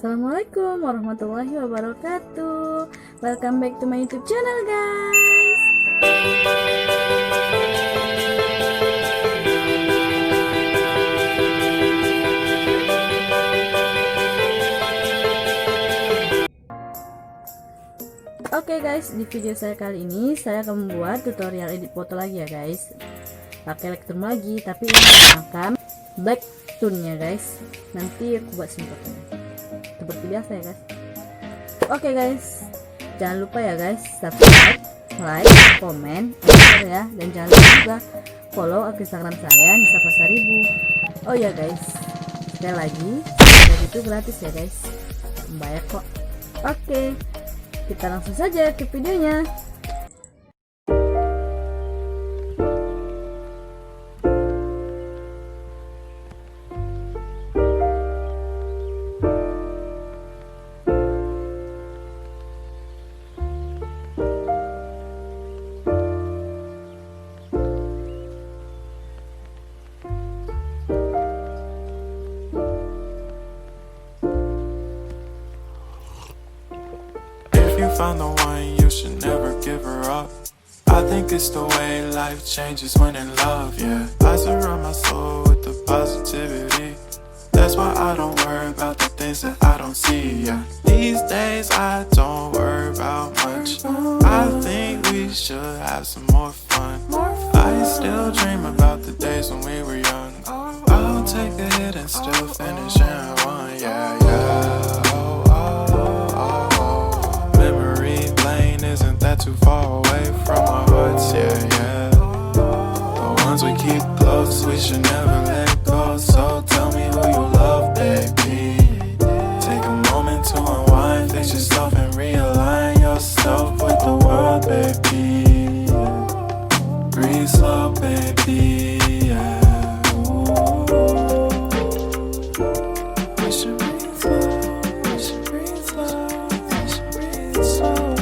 Assalamualaikum warahmatullahi wabarakatuh. Welcome back to my YouTube channel, guys. Oke guys, di video saya kali ini saya akan membuat tutorial edit foto lagi ya guys. Pakai Lightroom lagi, tapi ini menggunakan black tone-nya guys. Nanti aku buat fotonya seperti biasa ya guys. Oke guys, jangan lupa ya guys, subscribe, like, komen, share ya, dan jangan lupa juga follow akun Instagram saya Nisa1000. Oh ya guys, sekali lagi subscribe itu gratis ya guys, bayar kok. Oke, kita langsung saja ke videonya. Found the one, you should never give her up. I think it's the way life changes when in love, yeah. I surround my soul with the positivity. That's why I don't worry about the things that I don't see, yeah. These days I don't worry about much. I think we should have some more fun. I still dream about the days when we were young. I'll take a hit and still finish in one, yeah, yeah. Isn't that too far away from our hearts, yeah, yeah. The ones we keep close, we should never let go. So tell me who you love, baby. Take a moment to unwind, face yourself and realign yourself with the world, baby. Breathe slow, baby, yeah. We should breathe slow, we should breathe slow, we should breathe slow.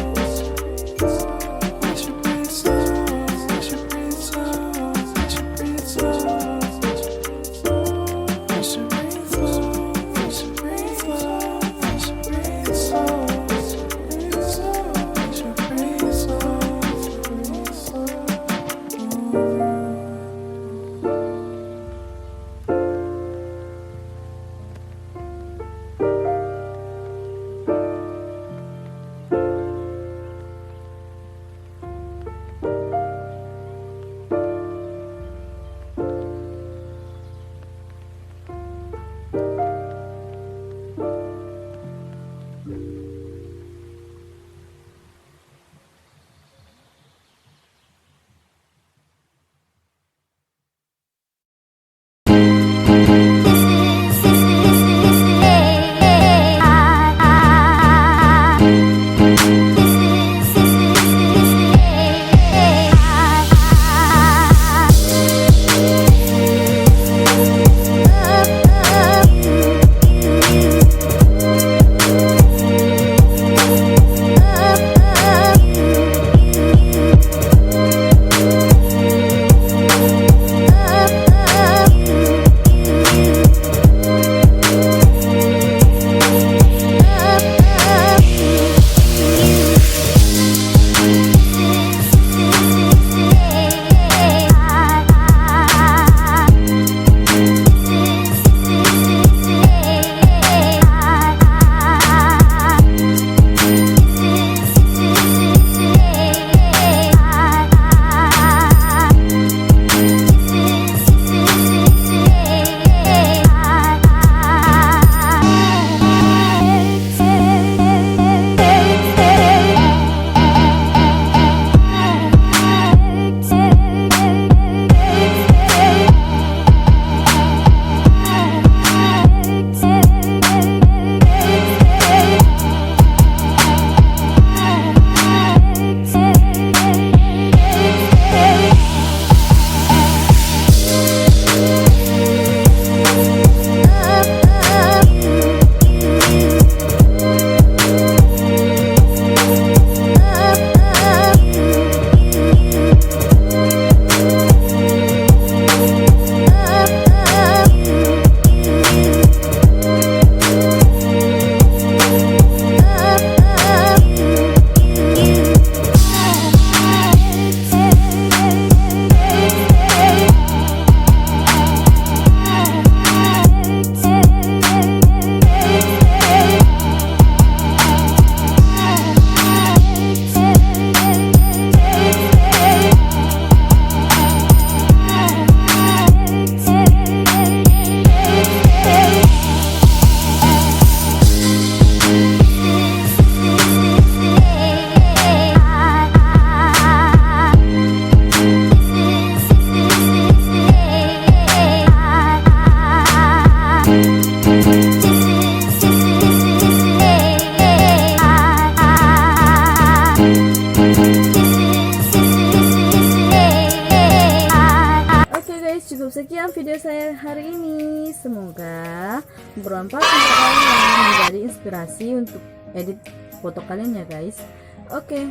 inspirasi untuk edit foto kalian ya guys. Oke,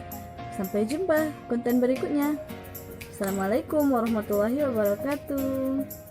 sampai jumpa konten berikutnya. Assalamualaikum warahmatullahi wabarakatuh.